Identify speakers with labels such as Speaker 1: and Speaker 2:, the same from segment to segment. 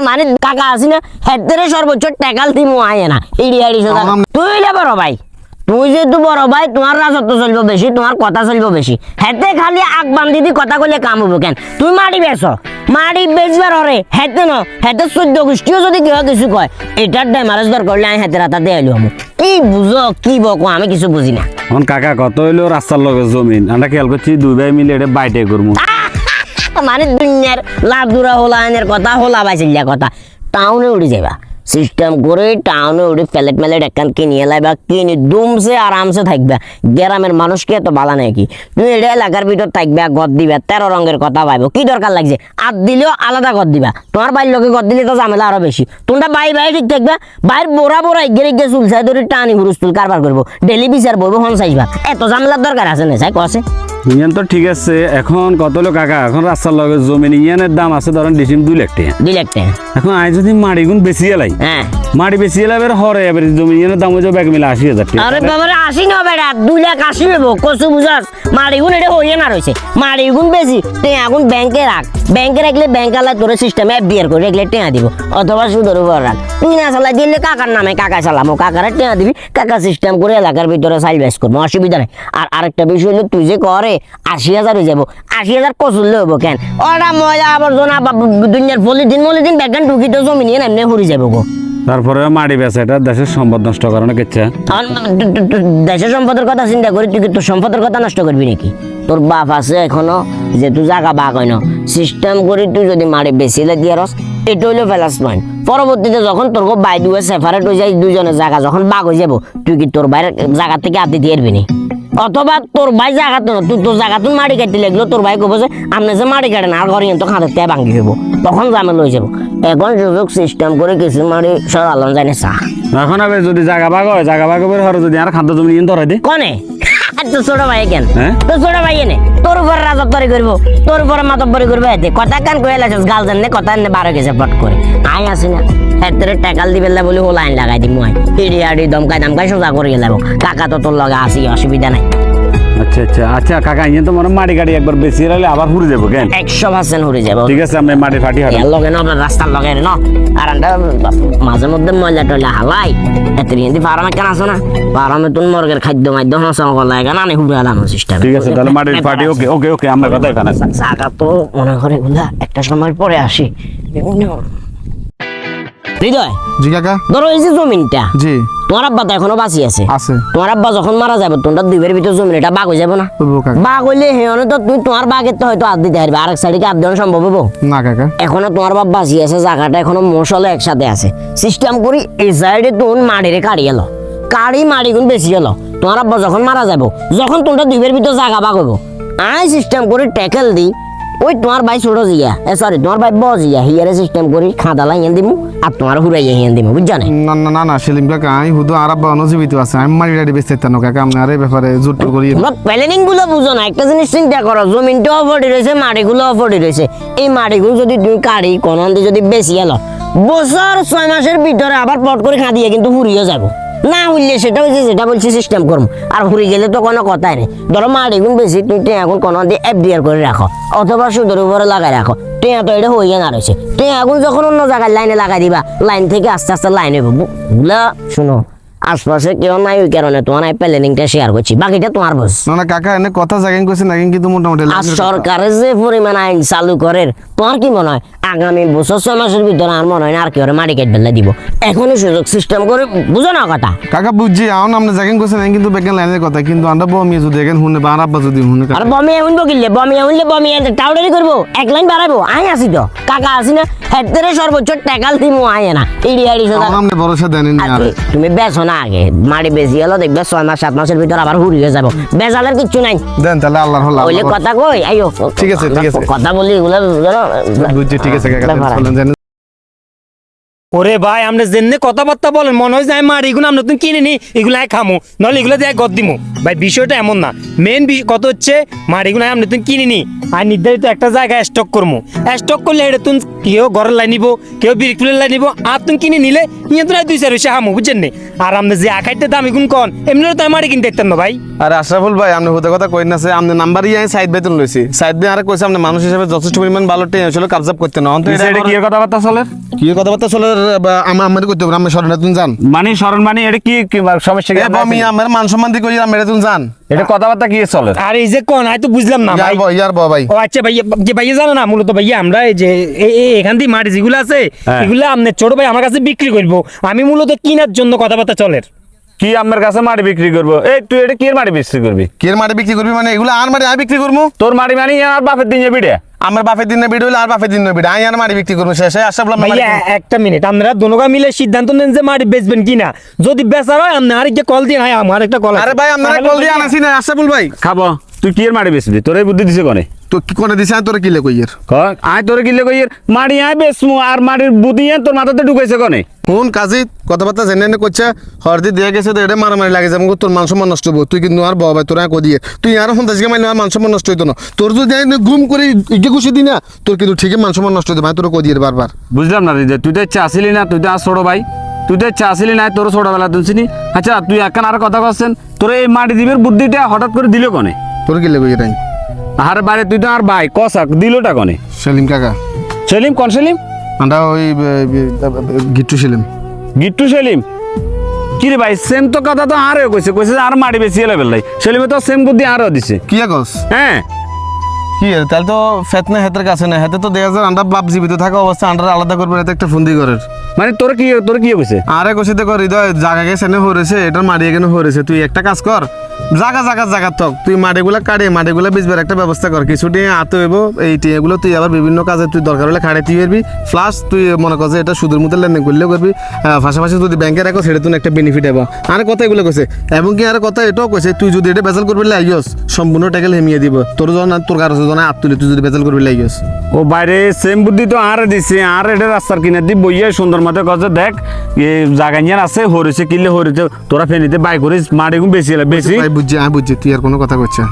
Speaker 1: মানে কাকা আছি না হেতেরে সর্বোচ্চ টাকাল দিমু আয় না ইডি আইডি সোজা তুই লে বড় ভাই তুই যেহেতু বড় ভাই তোমার রাজত্ব চলবে বেশি তোমার কথা চলবে বেশি হেতে খালি আগ বান্ধি দি কথা কইলে কাম হবো কেন তুই মারি বেছো মারি বেচবার হরে হেতে ন হেতে 14 গোষ্ঠীও যদি কেউ কিছু কয় এটার ড্যামারেজ দর করলে আমি হেতে রাতা দিয়ে আইলো আমি কি বুঝো কি বকো আমি কিছু বুঝি না
Speaker 2: এখন কাকা কত হইলো রাস্তার লগে জমিন আমরা খেয়াল করছি দুই ভাই মিলে এটা বাইটে করবো
Speaker 1: মানে দুনিয়ার লাদুরা হোলা আইনের কথা হোলা বাইছিলা কথা টাউনে উড়ে যাবা সিস্টেম করে টাউনে উঠে প্যালেট ম্যালেট একখান কিনিয়ে লাইবা কিনে দুমসে আরামসে থাকবা গ্রামের মানুষকে এত বালা নাকি তুমি এটা এলাকার ভিতর থাকবা ঘর দিবা 13 রঙের কথা পাইবো কি দরকার লাগছে আর দিলেও আলাদা ঘর দিবা তোমার বাইর লোকে ঘর দিলে তো ঝামেলা আরো বেশি তোমরা বাই ঠিক থাকবা বাইর বোরা এগিয়ে গিয়ে চুলসাই ধরে টানি হুরুস্তুল কারবার করবো ডেলি বিচার বলবো হন চাইবা এত ঝামেলার দরকার আছে না চাই কসে
Speaker 2: ইয়ান তো ঠিক আছে এখন কত হলো কাকা এখন রাস্তার লগে জমিন ইয়ানের দাম আছে ধরেন ডিসিম 2 লাখ টাকা
Speaker 1: 2 লাখ টাকা
Speaker 2: এখন আই যদি মাড়ি গুণ বেশি এলাই
Speaker 1: হ্যাঁ
Speaker 2: মাড়ি বেশি এলাই এবার হরে এবার জমিন ইয়ানের দাম হয়ে ব্যাগ মিলে 80,000 টাকা
Speaker 1: আরে বাবা 80 না বেটা 2 লাখ 80 হইব কসু বুঝাস মাড়ি গুণ এটা হইয়ে না রইছে মাড়ি গুণ বেশি তে এখন ব্যাংকে রাখ ব্যাংকে রাখলে ব্যাংক আলা তোর সিস্টেমে এফডিআর করে রাখলে টেয়া দিব অথবা সুদের উপর রাখ তুই না চালা দিলে কাকার নামে কাকা চালামো কাকারে টেয়া দিবি কাকা সিস্টেম করে এলাকার ভিতরে সাইল বেস করবো অসুবিধা নেই আর আরেকটা বিষয় হলো তুই যে করে 80,000 হয়ে যাবো 80,000 কচুরলে হবো কেন ওটা ময়লা আবর্জনা দুনিয়ার পলিদিন ব্যাগান ঢুকি তো জমি নিয়ে এমনি হরি যাবো গো
Speaker 2: তারপরে মাড়ি বেচা এটা দেশের সম্পদ নষ্ট করানো কেচ্ছা
Speaker 1: দেশের সম্পদের কথা চিন্তা করি তুই কি তোর সম্পদের কথা নষ্ট করবি নাকি তোর বাপ আছে এখনো যে তুই জায়গা বাঘ হয় না সিস্টেম করি তুই যদি মাড়ি বেশিলে দিয়ে রস এটা হইলো প্লাস পয়েন্ট পরবর্তীতে যখন তোর বাই দুয়ে সেপারেট হয়ে যায় দুজনের জায়গা যখন বাঘ হয়ে যাবো তুই কি তোর বাইরের জায়গা থেকে আদি দিয়ে এরবি নি অথবা তোর ভাই জায়গা তো তুই তোর জায়গা তুই মাটি কাটতে লাগলো তোর ভাই কব যে আপনি যে মাটি কাটেন আর ঘরে তো খাঁদের তে ভাঙি হইব তখন ঝামেলা হয়ে যাবো এখন সুযোগ সিস্টেম করে কিছু মাটি সব আলম যায় না চা
Speaker 2: এখন আবার যদি জায়গা ভাগ হয় জায়গা ভাগ হবে হরে যদি আর খাদ্য জমি নিয়ে ধরাই দে
Speaker 1: কনে তো ছোট ভাই কেন তো ছোট ভাই এনে তোর উপর রাজত্বরি করবো তোর উপরে মাতব্বরি করবো এতে কথা কান কয়ে লাগছিস গাল জানলে কথা এনে 12 গেছে পট করে আই আসি না হেতেরে টাকাল দিবে বলে ও লাইন লাগাই দিই মই ইডি আডি দমকাই সোজা করে গেলাম কাকা তো তোর লগে আসি অসুবিধা নাই
Speaker 2: আচ্ছা আচ্ছা আচ্ছা কাকা ইয়ে তো মনে মাটি গাড়ি একবার বেশি হলে আবার ঘুরে যাবো কেন
Speaker 1: 100% ঘুরে যাবো
Speaker 2: ঠিক আছে আমি মাটি ফাটি হারাই
Speaker 1: এর লগে না রাস্তার লগে না আর আন্ডা মাঝে মধ্যে ময়লা টয়লা হালাই এত রিয়েন্দি ফার্মে কেন আসো না ফার্মে তুমি মুরগের খাদ্য মাধ্যম সঙ্গ লাগে না নি হুড়ে আলানো সিস্টেম
Speaker 2: ঠিক আছে তাহলে মাটি ফাটি ওকে ওকে ওকে আমরা কথা এখানে
Speaker 1: জায়গা তো মনে করে গুলা একটা সময় পরে আসি হৃদয়
Speaker 3: জি কাকা
Speaker 1: ধরো এই যে জমিনটা
Speaker 3: জি
Speaker 1: তোমার আব্বা তো এখনো বাঁচি আছে
Speaker 3: আছে
Speaker 1: তোমার আব্বা যখন মারা যাবে তোমরা দুইবার ভিতর জমিন এটা বাঘ হয়ে যাবে না
Speaker 3: হইবো কাকা
Speaker 1: বাঘ হইলে হেন তো তুমি তোমার বাঘের তো হয়তো হাত দিতে পারবে আরেক সাইডে হাত দেওয়া সম্ভব হবো
Speaker 3: না কাকা
Speaker 1: এখনো তোমার বাপ বাঁচি আছে জায়গাটা এখনো মশলে একসাথে আছে সিস্টেম করি এই সাইডে তুমি মাড়িরে কাড়ি এলো কাড়ি মাড়ি গুণ বেশি এলো তোমার আব্বা যখন মারা যাবো যখন তোমরা দুইবার ভিতর জায়গা বাঘ হইব আই সিস্টেম করি ট্যাকেল দি ওই তোমার ভাই ছোট জিয়া সরি তোমার ভাই বড় জিয়া হিয়ারে সিস্টেম করি খাঁদা লাইন দিমু আর তোমার হুরাইয়া হিয়ান দিমু বুঝছা না
Speaker 3: না না না না সেলিম কাকা আমি হুদু আর আব্বা অনুজীবিত আছে আমি মারি ডাড়ি বেচতে না কাকা আমি আর এই ব্যাপারে জোর করি
Speaker 1: তোমরা প্ল্যানিং গুলো বুঝো না একটা জিনিস চিন্তা করো জমিনটাও ফটি রয়েছে মাটিগুলোও ফটি রয়েছে এই মাটিগুলো যদি তুমি কাড়ি কোন যদি বেশি এলো বছর 6 মাসের ভিতরে আবার পট করে খাঁদিয়ে কিন্তু ফুরিয়ে যাবো না হইলে সেটা হচ্ছে যেটা বলছি সিস্টেম করবো আর ঘুরে গেলে তো কোনো কথাই নেই ধরো মাটি গুণ বেশি তুই এখন কোনো দিয়ে এফডিআর করে রাখো অথবা সুদের উপরে লাগাই রাখো টেয়া তো এটা হয়ে না রয়েছে টেয়া এখন যখন অন্য জায়গায় লাইনে লাগাই দিবা লাইন থেকে আস্তে আস্তে লাইন হইব বুঝলা শুনো আশপাশে কেউ নাই ওই কারণে তোমার এই প্ল্যানিংটা শেয়ার করছি বাকিটা তোমার বস
Speaker 3: না না কাকা এনে কথা জায়গায় কইছেন না কিন্তু মোটামুটি
Speaker 1: আর সরকারের যে পরিমাণ আইন চালু করে তোমার কি মনে হয় আগামী বছর 6 মাসের ভিতরে আর মনে হয় না আর কি মাটি কেটে বেলা দিব এখনই সুযোগ সিস্টেম করে বুঝো না কথা
Speaker 3: কাকা বুঝছি এখন আপনি জায়গায় কইছেন কিন্তু বেগান লাইনের কথা কিন্তু আমরা বমি যদি দেখেন শুনে বা আব্বা যদি শুনে
Speaker 1: আর বমি এমন বকিলে বমি টাউডারি করবো এক লাইন বাড়াবো আই আসি তো কাকা আসি না হেতেরে সর্বোচ্চ টাকাল দিমু আয় না ইডি আইডি সোজা
Speaker 3: আপনি ভরসা দেন নি আর
Speaker 1: তুমি বেছো না আগে মাটি বেশি হলো দেখবে 6 মাস 7 মাসের ভিতর আবার হুড়িয়ে যাবো বেজালের কিছু নাই
Speaker 3: দেন তাহলে আল্লাহর হল
Speaker 1: ওইলে কথা কই আইও
Speaker 3: ঠিক আছে
Speaker 1: কথা বলি এগুলো
Speaker 3: বুঝছি ঠিক আছে কাকা চলেন জানেন
Speaker 4: ওরে ভাই আপনি জেনে কথাবার্তা বলেন মনে হয় যে আমি মার এগুলো আমরা নতুন কিনে নি এগুলো খামো নাহলে এগুলো দিয়ে গদ দিমু ভাই বিষয়টা এমন না মেন কত হচ্ছে মার এগুলো আমি নতুন কিনে নি আর নির্ধারিত একটা জায়গায় স্টক করবো স্টক করলে এটা তুমি কেউ ঘরের লাই নিবো কেউ বিরিকুলের লাই নিবো আর তুমি কিনে নিলে নিয়ে তো 2-4 হয়েছে হামু বুঝছেন নি আর আপনি যে আখাইতে দাম এগুন কন এমনি তো আমি মারি কিনতে দেখতেন না ভাই
Speaker 3: আর আশরাফুল ভাই আপনি হুদা কথা কই না আপনি নাম্বারই আমি সাইড বেতন লইছি সাইড বে আরে কইছে আপনি মানুষ হিসেবে যথেষ্ট পরিমাণ ভালো টেন ছিল কাবজাব করতে না অন্তত
Speaker 2: এটা কি কথাবার্তা চলে
Speaker 3: কি কথাবার্তা চলে আমার করতে হবে আমার শরণে তুমি জান
Speaker 2: মানে শরণ মানে এটা কি কি সমস্যা কি
Speaker 3: আমি আমার মান সম্মান দিয়ে কই আমরা তুমি জান
Speaker 2: এটা কথাবার্তা কি চলে
Speaker 4: আর এই যে কোন তো বুঝলাম না ভাই
Speaker 3: ইয়ার ভাই
Speaker 4: ও আচ্ছা ভাইয়া যে ভাইয়া জানো না মূলত ভাইয়া আমরা এই যে এখান থেকে মাটি যেগুলো আছে
Speaker 2: হ্যাঁ।
Speaker 4: এগুলো আপনার ছোট ভাই আমার কাছে বিক্রি করবো আমি মূলত কিনার জন্য কথাবার্তা চলে
Speaker 2: কি আমার কাছে মাটি বিক্রি করবো এই তুই এটা কি মাটি বিক্রি করবি
Speaker 3: কের মাটি বিক্রি করবি মানে এগুলো আর মাটি আমি বিক্রি করবো
Speaker 2: তোর মাটি মানে আর বাপের দিন যাবি রে
Speaker 3: আমার বাপের দিনে ভিডিও আর বাপের দিনে ভিডিও আমি আর মাটি বিক্রি করবো শেষে আশা বললাম
Speaker 4: ভাইয়া একটা মিনিট আপনারা দুনোগা মিলে সিদ্ধান্ত নেন যে মাটি বেচবেন কিনা যদি বেচার হয় আপনি আরেকটা কল দিন হয় আমার একটা কল
Speaker 3: আরে ভাই আপনারা কল দিয়ে আনাসি না আশাফুল ভাই
Speaker 2: খাবো তুই কি মাটি বেচবি তোর এই বুদ্ধি দিছে কোনে
Speaker 3: তো কি করে দিছে তোর কিলে কইয়ের
Speaker 2: আয় তোর কিলে কইয়ের মাটি আয় বেচমু আর মাটির বুদ্ধি তোর মাথাতে ঢুকাইছে কোনে
Speaker 3: কোন কাজে কথাবার্তা জেনে করছে হরদি দিয়ে গেছে তো এটা মারামারি লাগে যাবো তোর মান সম্মান নষ্ট হবো তুই কিন্তু আর বাবা তোর কদিয়ে তুই আর সন্তাসকে মাইলে মান সম্মান নষ্ট হইতো না তোর যদি ঘুম করে ইগে খুশি দি না তোর কিন্তু ঠিকই মান সম্মান নষ্ট হইতো ভাই তোর কদিয়ে বারবার
Speaker 2: বুঝলাম না রে তুই তো ইচ্ছা আসিলি না তুই তো আর ছোট ভাই তুই তো ইচ্ছা আসিলি না তোর ছোটবেলা তুলছিনি আচ্ছা তুই এখন আর কথা করছেন তোর এই মাটি দিবের বুদ্ধিটা হঠাৎ করে দিল কোনে
Speaker 3: তোর কিলে কইয়ে নাই
Speaker 2: আর বাইরে তুই তো আর ভাই কষাক দিলটা কোনে
Speaker 3: সেলিম কাকা
Speaker 2: সেলিম কোন সেলিম
Speaker 3: আমরা ওই গিট্টু সেলিম
Speaker 2: গিট্টু সেলিম কি রে ভাই সেম তো কথা তো আরও কইছে কইছে যে আর মাটি বেশি এলে বেলাই সেলিমে তো সেম বুদ্ধি আরও দিছে
Speaker 3: কি আগস
Speaker 2: হ্যাঁ
Speaker 3: কি তাহলে তো ফেতনা হেতের কাছে না হেতে তো দেখা যায় আমরা বাপ জীবিত থাকা অবস্থা আমরা আলাদা করবো এতে একটা ফন্দি করার
Speaker 2: মানে তোর কি কইছে
Speaker 3: আরে কষে দেখো হৃদয় জায়গা গেছে না হরেছে এটার মাটি এখানে হরেছে তুই একটা কাজ কর জায়গা থাক তুই মাটিগুলা কাটে মাটিগুলা বেচবার একটা ব্যবস্থা কর কিছু টিয়ে আতে হইব এই টিয়েগুলো তুই আবার বিভিন্ন কাজে তুই দরকার হলে খাড়ে তুই পারবি প্লাস তুই মনে কর যে এটা সুদের মতো লেনদেন করলেও করবি পাশাপাশি যদি ব্যাংকে রাখো সেটা তুই একটা বেনিফিট হবো আর কথা এগুলো কইছে এবং কি আর কথা এটাও কইছে তুই যদি এটা বেচাল করবি লাইগস সম্পূর্ণ টাকা হেমিয়ে দিব তোর জন তোর কারো জন আত তুলে তুই যদি বেচাল করবি লাইগস
Speaker 2: ও বাইরে সেম বুদ্ধি তো আর দিছে আর এটা রাস্তার কিনার দি বইয়ে সুন্দর মতো কছে দেখ জায়গা নিয়ে আছে হরেছে কিনলে হরেছে তোরা ফেনিতে বাই করিস মাটিগুলো বেশি এলে বেশি
Speaker 3: আমি বুঝছি তুই আর কোনো কথা কইছে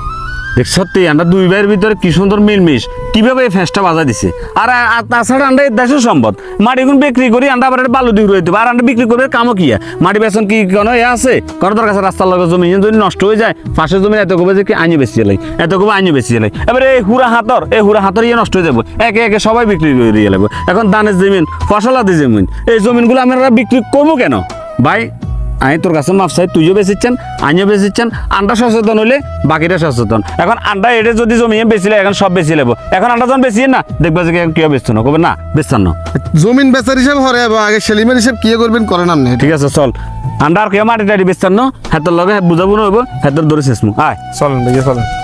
Speaker 2: দেখ সত্যি আমরা দুই ভাইয়ের ভিতরে কি সুন্দর মিলমিশ কিভাবে এই ফেসটা বাজা দিছে আর তাছাড়া আমরা দেশের সম্পদ মাটিগুলো বিক্রি করি আমরা আবার বালু দিয়ে রয়ে দেবো আর আমরা বিক্রি করবে কামও কি মাটি বেচন কি কোনো এ আছে কোনো তোর কাছে রাস্তার লগে জমি যদি নষ্ট হয়ে যায় পাশের জমি এত কবে যে কি আইনি বেশি এলাই এত কবে আইনি বেশি এলাই এবারে এই হুরা হাতর ইয়ে নষ্ট হয়ে যাবো একে একে সবাই বিক্রি করে দিয়ে লাগবে এখন ধানের জমিন ফসলাদি জমিন এই জমিনগুলো আমরা বিক্রি করবো কেন ভাই আমি তোর কাছে মাপ চাই তুইও বেচিচ্ছেন আমিও বেচিচ্ছেন আন্ডা সচেতন হলে বাকিটা সচেতন এখন আন্ডা এটা যদি জমিয়ে বেচিলে এখন সব বেশি লেবো এখন আন্ডা যখন বেশি না দেখবা যে কেউ বেচতো না কবে না বেচতাম না
Speaker 3: জমিন বেচার হিসাব হরে আগে সেলিমের হিসাব কি করবেন করেন আপনি
Speaker 2: ঠিক আছে চল আন্ডা আর কেউ মাটি টাটি বেচতাম না হাতের লগে বুঝাবো না হইব হাতের ধরে শেষ আয়
Speaker 3: চলেন ভাইয়া চলেন